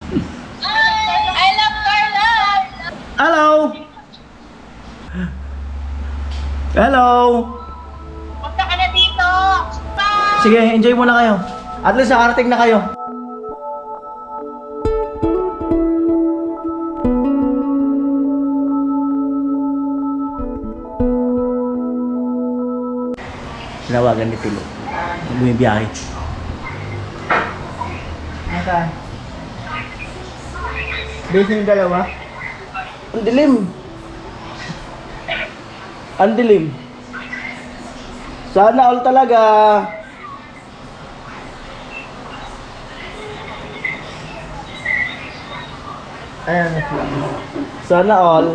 I love Carla! Hello! Hello! Punta ka na dito! Bye! Sige, enjoy muna kayo. At least nakarating na kayo. Tinawagan ni Tilo. Bumibiyahe. Nasaan? Busy yung dalawa? Ang dilim. Ang dilim. Sana all talaga. Ayan na sila. Sana all.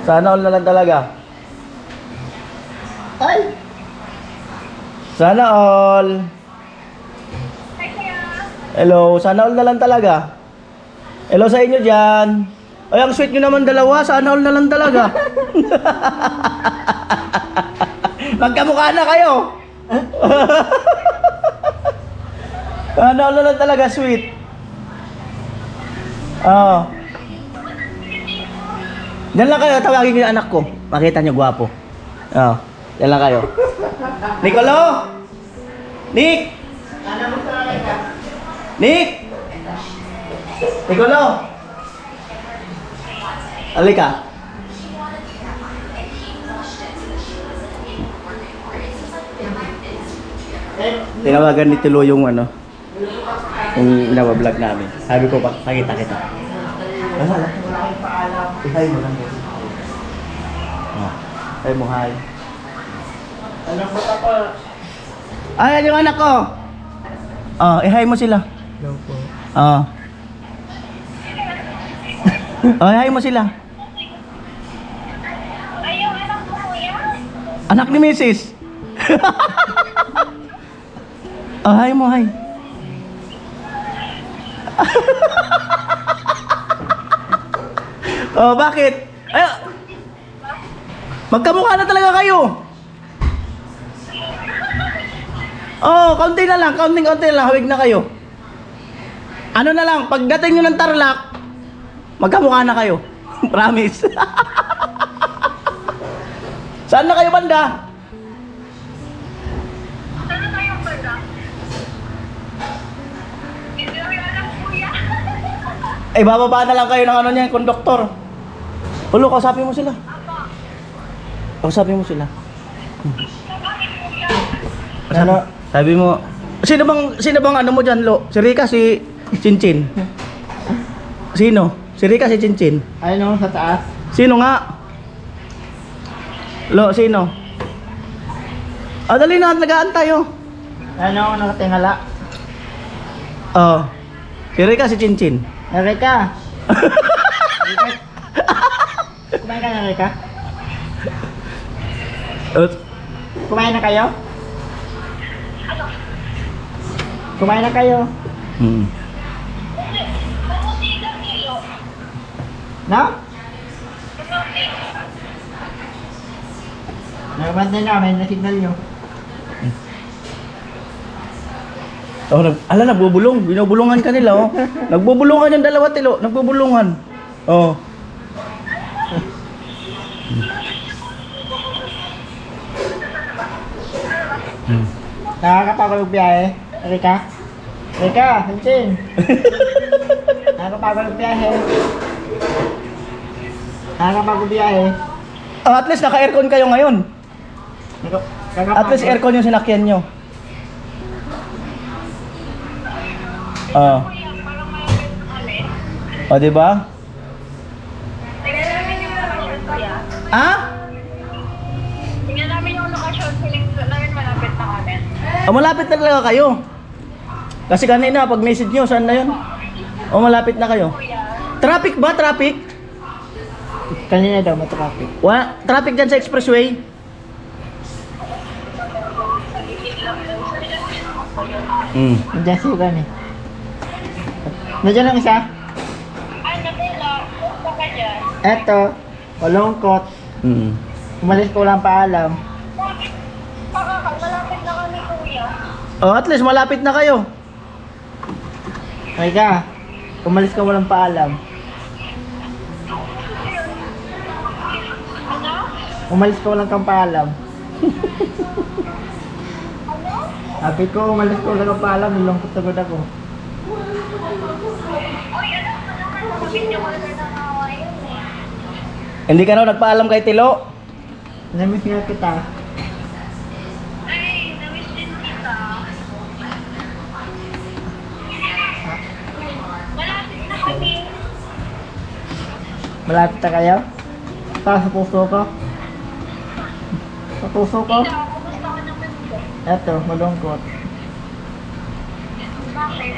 Sana all na lang talaga. Ay! Sana all. Hello, sana all na lang talaga. Hello sa inyo dyan. Ay, ang sweet nyo naman dalawa. Sana all na lang talaga. Magkamukha na kayo. Sana all na lang talaga, sweet. Oo. Diyan lang kayo, tawagin ko yung anak ko. Makita nyo, gwapo. Oo. Diyan lang kayo. Nicolo! Nick! Nick! Nicolo! Halika. Tinawagan ni Tilo yung ano, yung nabablog namin. Sabi ko, pakita kita. Wala. Hi mo lang. Hi mo, hi. Anong bata ko? Ay, yung anak ko. Oh, hi mo sila. Hello po. Oh. Oh, hi mo sila. Ay, yung anak mo, kuya? Anak ni Mrs. Oh, hi mo, hi. Oh, bakit? Ay, magkamukha na talaga kayo. Oh, kaunti na lang, kaunti na lang, hawig na kayo. Ano na lang, pagdating nyo ng Tarlac, magkamukha na kayo. Promise. Saan na kayo banda? Saan kayo ba? Hindi ko alam, kuya. Eh, bababa na lang kayo ng ano niya, konduktor. Hulo, kausapin mo sila. Kausapin mo sila. Ano? Sabi mo, sino bang ano mo dyan, Lo? Si Rika, si Chinchin? Sino? Si Rika, si Chinchin? Ayun o, sa taas. Sino nga? Lo, sino? Ah, dali na, nag-aantay oh. Ayun o, nakatingala. Oh. Si Rika, si Chinchin. Erika! Kumain ka na, Erika? Kumain na kayo? Kumain na kayo? Hmm. No? Nagabantay namin na signal nyo. Oh, nagbubulong. Binubulungan ka nila, oh. Nagbubulungan yung dalawa, Tilo. Nagbubulungan. Oh. Nakakapagod biyahe, Erika? Erika, Hintin! Nakakapagod biyahe. Nakakapagod biyahe. Oh, at least naka-aircon kayo ngayon. At least aircon yung sinakyan nyo. Oh. Oh, di ba? Tingnan namin yung lokasyon, kuya. Ah? Tingnan namin yung lokasyon. Feeling namin malapit na kami. Oh, malapit na talaga kayo. Kasi kanina, pag message nyo, saan na yun? Oh, malapit na kayo. Traffic ba? Traffic? Kanina daw, matraffic. Traffic dyan sa expressway? Hmm. Nandiyan sila eh. Nandiyan ang isa. Ay, Nabila, gusto ka dyan? Eto, malungkot. Hmm. Umalis ko lang paalam. Malapit na kami, kuya. Oh, at least malapit na kayo. Mika, umalis ka walang paalam. Ano? Umalis ka walang kang paalam. Sabi ko, umalis ka walang kang paalam. Nilungkot sagod ako. Uy, ano ka naman? Video ko na nangawa yun eh. Hindi ka raw nagpaalam kay Tilo? Namiss nga kita. Ay, namiss din kita. Malapit na kami. Malapit na kayo? Sa puso ko. Sa puso ko. Ikaw, kumusta ka naman ko? Eto, malungkot. Bakit?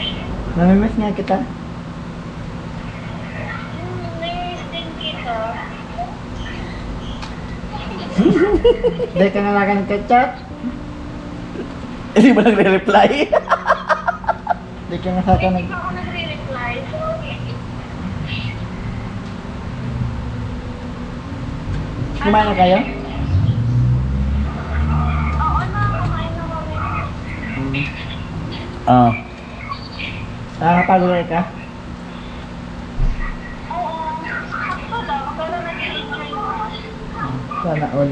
Namimiss nga kita. Namiss din kita. Dahil ka nga lang nagka-chat. Hindi ba nagre-reply? Dahil ka nga sa akin Hindi pa ako nagre-reply. Kumain na kayo? Oo na, kumain na kami. Ah. Nakakapagulay ka? Oo. Sakto lang, pero nag-enjoy naman. Sana all.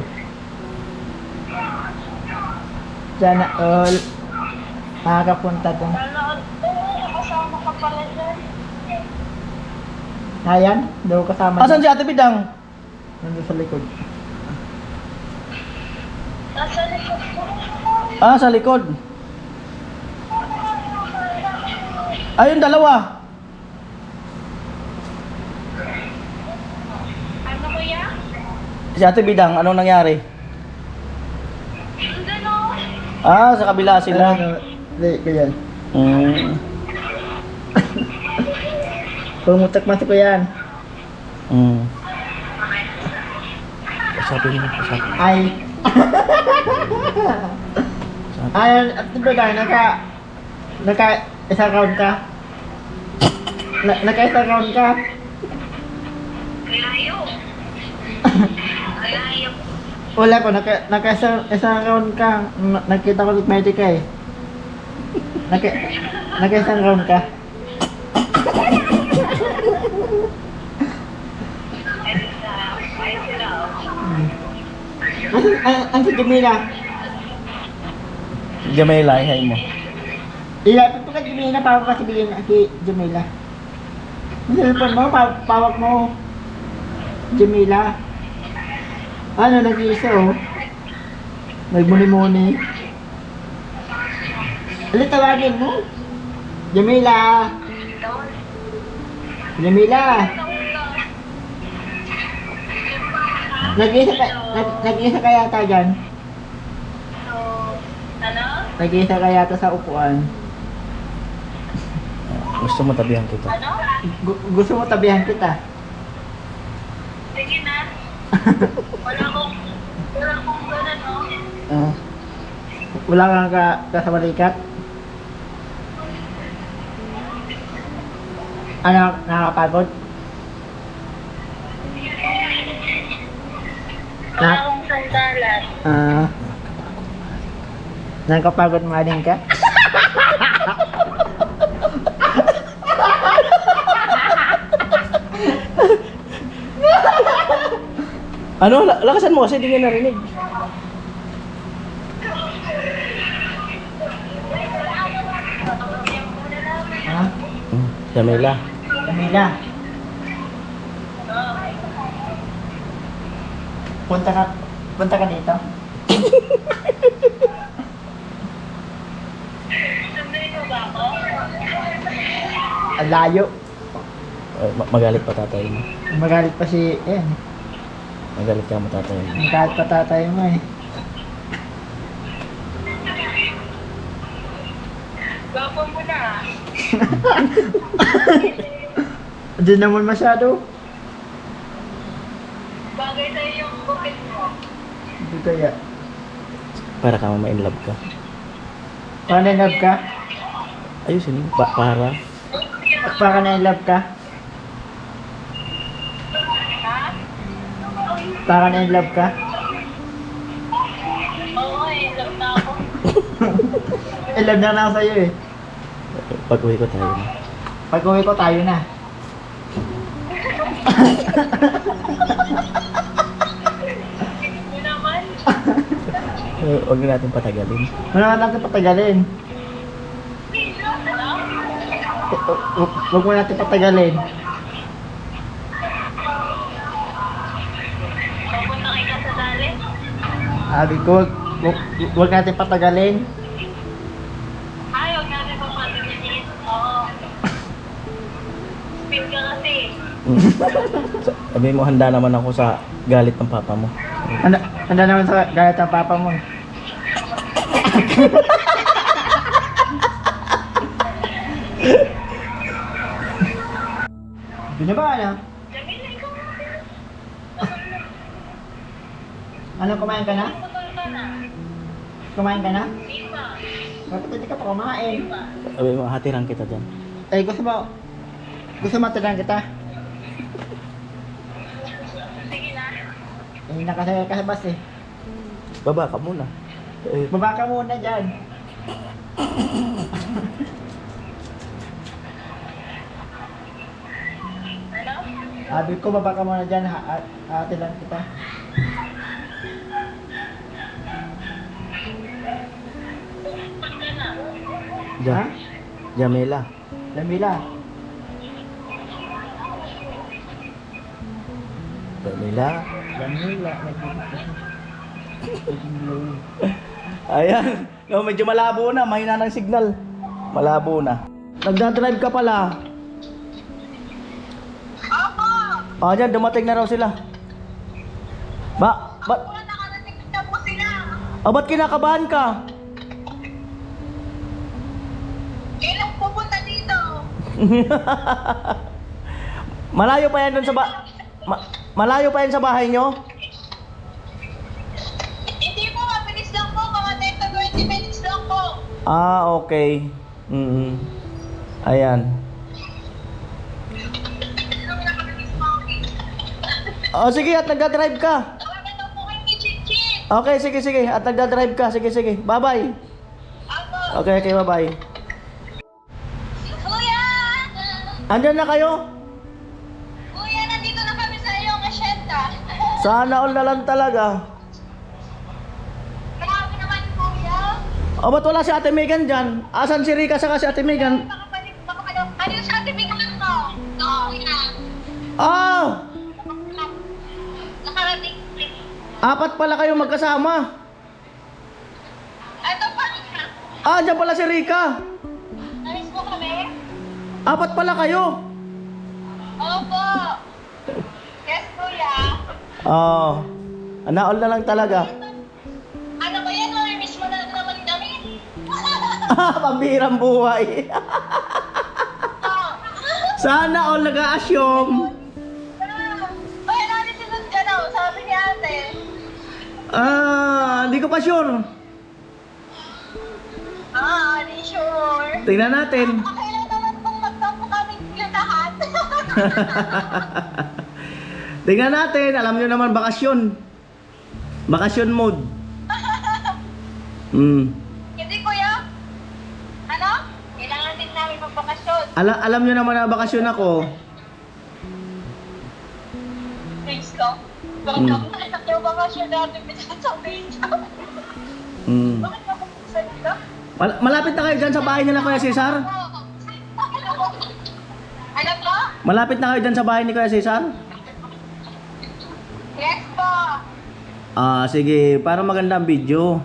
Sana all. Makakapunta dun. Nanood ko, kasama ka pala dyan. Ayan, daw kasama. Asan si Ate Bidang? Nandun sa likod. Nasa likod ko. Ah, sa likod. Ayun, dalawa. Ano kuya? Si Ate Bidang, anong nangyari? Andun o. Ah, sa kabila sila. Hindi, ganyan. Mm. Pumutak man si Kuyan. Mm. Sabi mo, sabi. Ay. Ay, at diba dahil naka isa round ka? Naka isa round ka? Layo. Layo. Wala ko, naka isa round ka. Nakita ko ulit medic ka eh. Naka isang round ka. Ay, sila o. Ang si Jamila. Jamela, ihay mo. Ilapit ka Jamila, pawag ka sabihin si Jamila. Ang cellphone mo, pawag mo. Jamila. Ano, nag-iisa oh. Nagmuni-muni. Ulit tawagin mo. Jamila. Jamila. Nag-iisa ka yata dyan. So, ano? Nag-iisa ka yata sa upuan. Gusto mo tabihan kita. Ano? Gusto mo tabihan kita. Sige na. Wala kong gano'n, no? Wala kang kasama likat. Ano, nakakapagod? Wala akong sandalan. Nakakapagod maling ka? Ano? Lakasan mo kasi hindi niya narinig. Ha? Jamela. Jamila. Punta ka dito. Sunduin mo ba ako? Ang layo. Magalit pa tatay mo. Magalit pa si... Ayan. Magalit ka mo tatay mo. Magalit pa tatay mo eh. Gwapo mo na. Hindi naman masyado. Bagay sa'yo yung bukit mo. Hindi kaya. Para ka ma-in love ka. Paano in love ka? Ayusin mo. Para. Para na in love ka? Ha? Para na in love ka? Oo, love na ako. In love na ako sa'yo eh. Pag-uwi ko tayo na. Pag uwi ko, tayo na. Hindi naman. Huwag na natin patagalin. Wala na natin patagalin. Huwag mo natin patagalin. Pupunta kayo ka sa dali. Sabi ko, huwag natin patagalin. Ay, huwag natin papatigilin. Oo. Speed ka kasi. Sabi mo, handa naman ako sa galit ng papa mo. Handa naman sa galit ng papa mo. Hindi na ba, ano? Jamila, ikaw na. Ano, kumain ka na? Putol ka na. Kumain ka na? Di ba? Bakit hindi ka pa kumain? Sabi mo, hatiran kita dyan. Eh, gusto mo tinang kita? Sige na. Eh, nakasaya ka sa bus eh. Baba ka muna. Baba ka muna dyan. Ano? Sabi ko, baba ka muna dyan. Ate lang kita. Pag ka na. Ha? Jamila. Lamila. Jamila. Lamila. Ayan. No, medyo malabo na. Mahina ng signal. Malabo na. Nagdadrive ka pala. Opo! Ah, dyan. Dumating na raw sila. Ako na nakarating na po sila. Ba't kinakabahan ka? Kailan pupunta dito? Malayo pa yan dun sa malayo pa yan sa bahay nyo? Hindi po, mabilis lang po. Mga 10 to 20 minutes lang po. Ah, okay. Ayan. Ano na kami sa mga Oh, sige, at nagdadrive ka. tawagan na po kayo ni Chinchin. Okay, sige. At nagdadrive ka. Sige. Bye-bye. Ako. Okay, bye-bye. Kuya! Andyan na kayo? Kuya, nandito na kami sa iyong asyenda. Sana all na lang talaga. Grabe naman, kuya. Oh, ba't wala si Ate Megan dyan? Asan si Rika saka si Ate Megan? Ano yung sa tibig mo? Oo, kuya. Ah! Nakarating. Apat pala kayo magkasama. Ito pa. Ah, dyan pala si Rika. Nalis mo kami? Apat pala kayo. Opo. Yes, kuya. Oh, naol na lang talaga. Ano ba yan? Namimiss mo na naman kami. Pambihirang buhay. Sana all nag-a-assume. Ay, natin si Luz dyan ako. Sabi ni ate. Ah, hindi ko pa sure. Di sure. Tingnan natin. Kailan naman pong magtampo kami lahat. Tingnan natin. Alam nyo naman, bakasyon. Bakasyon mode. Hindi, kuya. Ano? Kailangan din namin magbakasyon. Alam nyo naman na bakasyon ako. Thanks ko. Bakit ako nakita yung bakasyon natin sa video? Bakit ako sa nila? Malapit na kayo dyan sa bahay nila, Kuya Cesar? Ano po? Malapit na kayo dyan sa bahay ni Kuya Cesar? Yes po. Ah, sige. Para maganda ang video.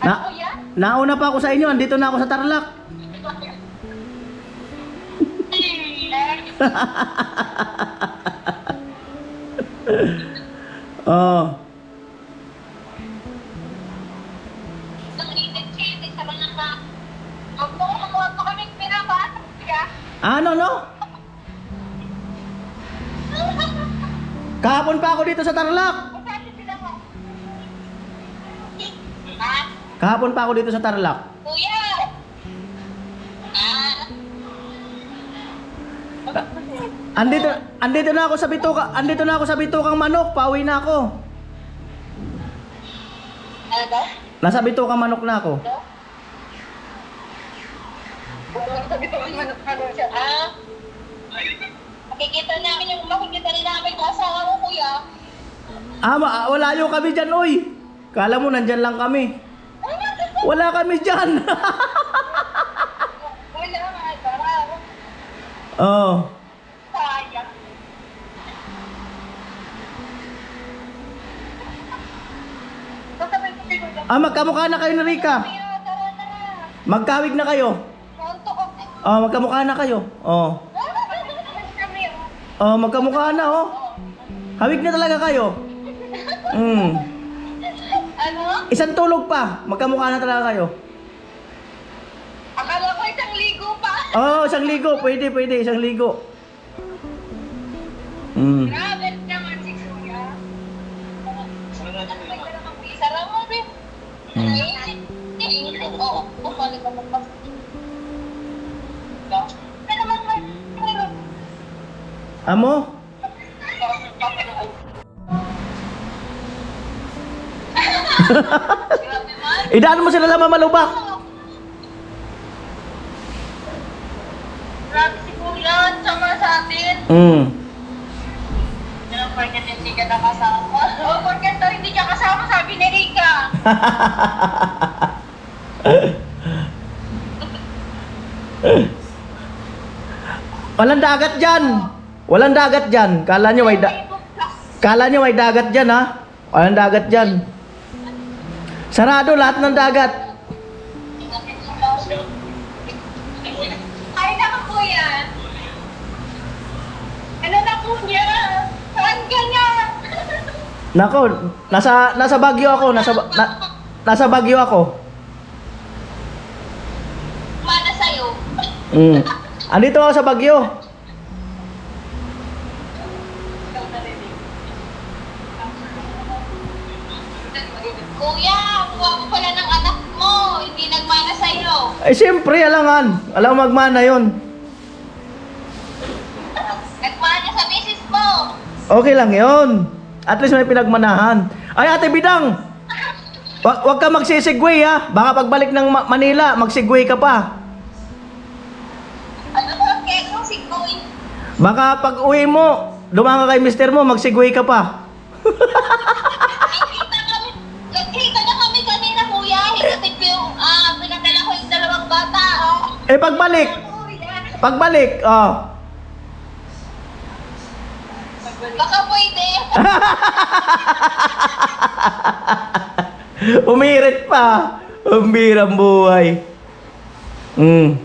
Ano po yan? Nauna pa ako sa inyo. Andito na ako sa Tarlac. Oh. Ang init-init sa mga ka. Huwag mo kami pinabasa. Ano, no? Kahapon pa ako dito sa Tarlac. Masabi sila mo. Ha? Kahapon pa ako dito sa Tarlac. Kuya! Andito na ako sa bituka. Andito na ako sa bitukang manok. Pauwi na ako. Ano daw? Nasa bituka manok na ako. Daw? Sabi ko naman ano siya. Makikita rin namin yung asawa ko, kuya. Wala yung kami dyan, oy. Kala mo nandyan lang kami. Wala kami dyan. Wala nga, parang. Oh. Sayang. Sasabihin ko sa'yo, Magkamukha na kayo ni Rika. kuya, tara na. Magkawig na kayo. Monto ko. Magkamukha na kayo. Kami, Magkamukha na, oh. Hawig na talaga kayo. Ano? Isang tulog pa. Magkamukha na talaga kayo. Akala ko isang ligo pa. Isang ligo. Pwede. Isang ligo. Grabe naman si kuya. Sarap mo, be. Oo, balik ka magpas. Ano naman may... Amo? Grabe man. Idaan mo sila lang mamalubak. Grabe si kuya, sama sa atin. Pero porket hindi ka nakasama. Porket daw hindi ka kasama, sabi ni Rika. Walang dagat dyan. Walang dagat dyan. Kala nyo may dagat dyan, ha? Walang dagat dyan. Sarado lahat ng dagat. Ay, naku kuya. Ano na kuya? Saan ka na? Nako, nasa Baguio ako. Nasa Baguio ako. Mana sa'yo. Andito ako sa Baguio. Kuya, kuha mo pala ng anak mo. Hindi nagmana sa'yo. Siyempre, alangan. Alam magmana yon. Nagmana sa misis mo. Okay lang yon. At least may pinagmanahan. Ay, Ate Bidang! Wag ka magsisigway, ha? Baka pagbalik ng Manila, magsigway ka pa. Ano ba? Kaya kung sigawin. Baka pag uwi mo, dumaan ka kay mister mo, magsigway ka pa. Nagkita na kami kanina, kuya. Hinatid ko yung, pinadala ko yung dalawang bata. Pagbalik, Baka pwede. Umirit pa. Umbirang buhay. Ano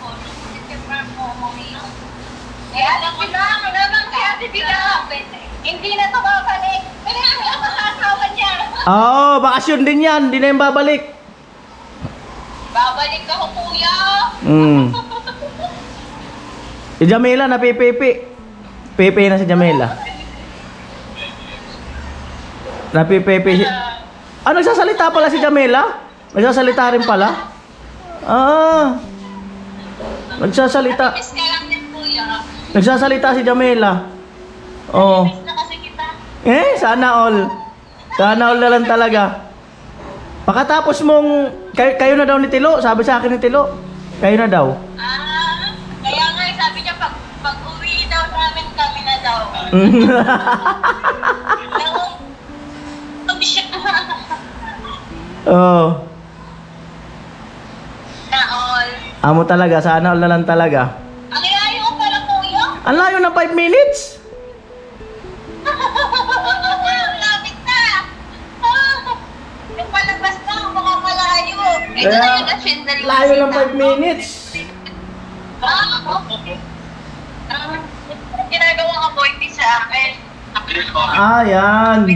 po? September po umuwi. Alam mo naman si Ate Bila. Hindi na ito babalik. Kaya ang masasawa niya. Bakasyon din yan. Hindi na yung babalik. Babalik ako, kuya. Si Jamila napipipi. Pipi na si Jamila. Napipipi. Nagsasalita pala si Jamila? Nagsasalita rin pala? Nagsasalita. Miss ka lang din, kuya. Nagsasalita si Jamila. Oo. Miss na kasi kita. Sana all. Sana all na lang talaga. Pagkatapos mong, kayo na daw ni Tilo. Sabi sa akin ni Tilo. Kayo na daw. Kaya nga, sabi niya, pag uwi daw namin, kami na daw. Na all. Amo talaga. Sana all na lang talaga. Ang ilayo ko pala, kuya. Ang layo ng 5 minutes. Lapit na. Yung palabas na, mga malayo. Ito Kaya, na yung asyendal. layo ng 5 minutes. Ginagawang appointment sa akin. Yan.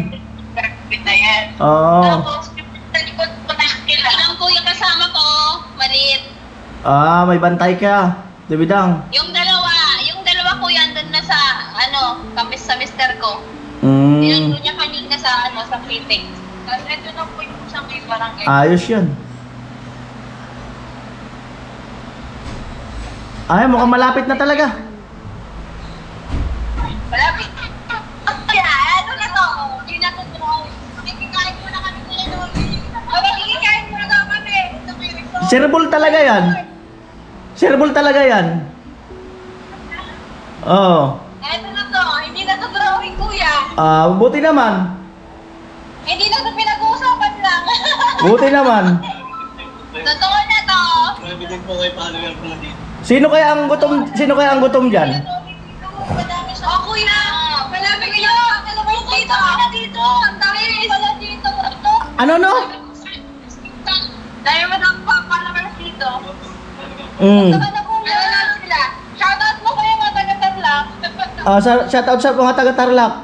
Na yan. Oo. Tapos, sa likod ko na ilang kuya kasama ko, maliit. May bantay ka. Dibidang. Yung dalawa kuya andun na sa, kamis sa mister ko. Mm. Tinanong niya kanina sa, sa fitting. Tapos ito na po yung sa may barangay. Ayos yan. Ay, mukhang malapit na talaga. Malapit. Kaya, ano na to? Hindi na to draw. Serbol talaga yan. Serbol talaga yan. Oh. Eto na to, hindi na to drawing kuya. Buti naman. Hindi na to pinag-uusapan lang. Buti naman. Totoo na to. Sino kaya ang gutom? Sino kaya ang gutom diyan? Oh kuya, malami kayo. Ano ba yung dito? Ano dito? Ang dami pala dito. Ito. Ano no? Dahil mo nang papalaman dito. Mm. Ano na kuya? Ano na sila? Shoutout mo kayo mga taga-Tarlac. Shout out sa mga taga Tarlac.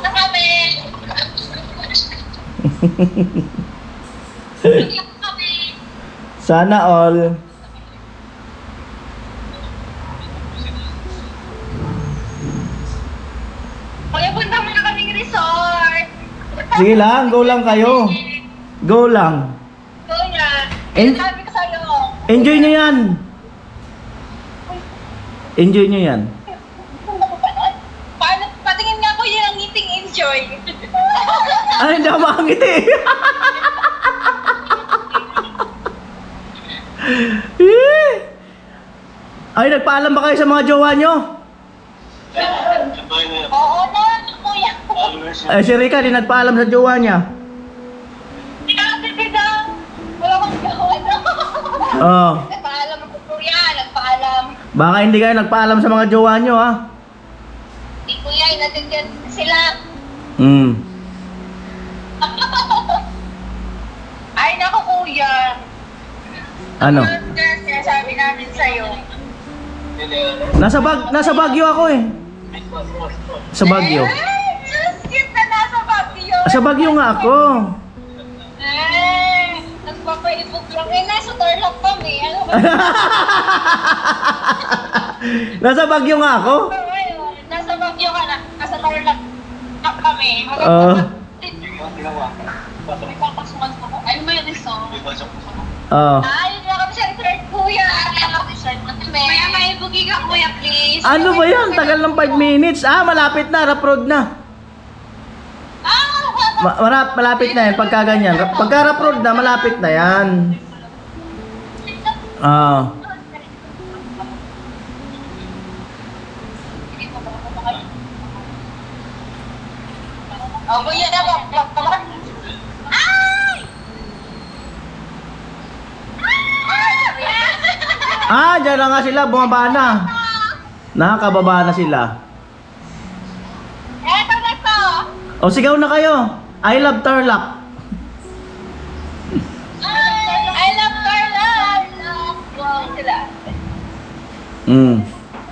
Na kami. Sana all. Kuya, punta mo na kaming resort. Sige lang, go lang kayo. Go lang. Kuya, En- sabi ko sa'yo. Enjoy nyo yan. Enjoy nyo yan. Paano, patingin nga kuya ng ngiting enjoy. Ay, hindi ako makangiti. Ay, nagpaalam ba kayo sa mga jowa nyo? Oo na, kuya. Eh, si Rika, di nagpaalam sa jowa niya. Ate, bida. Wala kang gawin. Oo. Nagpaalam ako kuya, nagpaalam. Baka hindi kayo nagpaalam sa mga jowa nyo, ha? Di kuya, inatindihan sila. Hmm. Ay, naku kuya. Ano? Sinasabi namin sa'yo. Nasa Baguio ako eh. Sa Baguio. Ay, just cute na nasa Baguio. Sa Baguio nga ako. Ay, nagpapaibog lang. Eh, nasa Tarlac kami. Ano ba? Nasa Baguio nga ako. Ayun, nasa Baguio ka na. Nasa Tarlac kami. May papasukan ko. Ay, may resort. Ay, yun lang kami sa resort, kuya. Ay, resort na kami. Maya maibugi ka, kuya, please. Ano ba yan? Tagal ng 5 minutes. Malapit na. Rough road na. Malapit na yan. Pagka ganyan. Pagka rough road na, malapit na yan. Oh, kuya na ba? Ay! Dyan na nga sila. Bumaba na. Nakakababa na sila. Eto na to. O, sigaw na kayo. I love Tarlac. I love Tarlac. Wow, sila.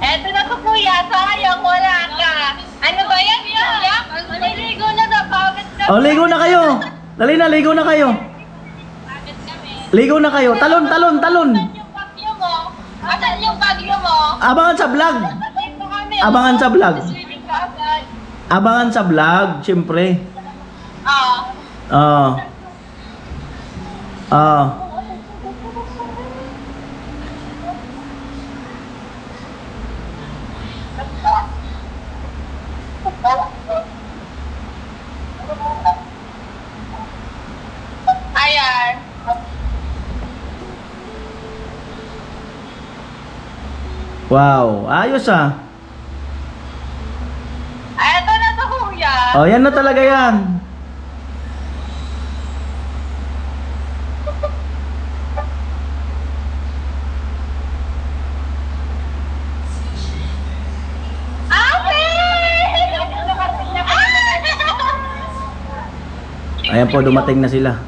Eto na to, kuya. Sayang, wala ka. Ano ba yan, kuya? Maliligo na na. Pagod na. O, ligo na kayo. Dali na, ligo na kayo. Pagod kami. Ligo na kayo. Talon, talon, talon. Asan yung bagyo mo? Asan yung bagyo mo? Abangan sa vlog. Abangan sa vlog. Swimming ka agad. Abangan sa vlog, syempre. Ah. Ayan. Wow, ayos ah. Eto na to, kuya. O, yan na talaga yan. Ayan po, dumating na sila.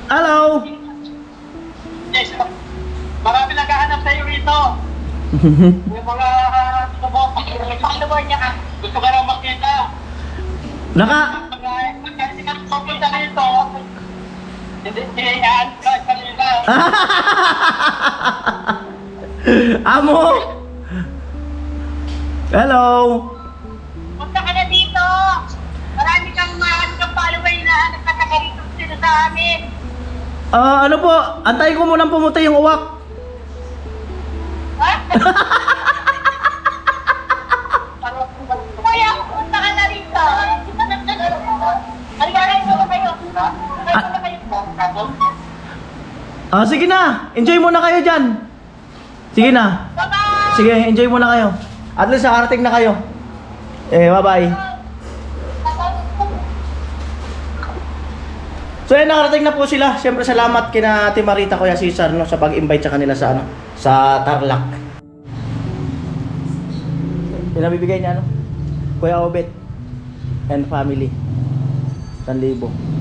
Hello. Yes, marami naghahanap sa'yo rito. Yung mga follower niya, gusto ka raw makita. Pagka pupunta dito, hindi i-answer kanila. Amo. Hello. Punta ka na dito. Marami kang follower na nagkataga dito sila sa amin. Ano po? Antayin ko munang pumuti yung uwak. Ha? Aligarin mo na kayo. Aligarin mo na kayo. Ah, sige na. Enjoy muna kayo dyan. Sige na. Bye-bye! Sige, enjoy muna kayo. At least nakarating na kayo. Bye-bye. So ayun, nakarating na po sila. Siyempre salamat kina Ate Marita, Kuya Cesar, no, sa pag-invite sa kanila sa sa Tarlac. Pinabibigay niya, no? Kuya Obet and family. 1,000.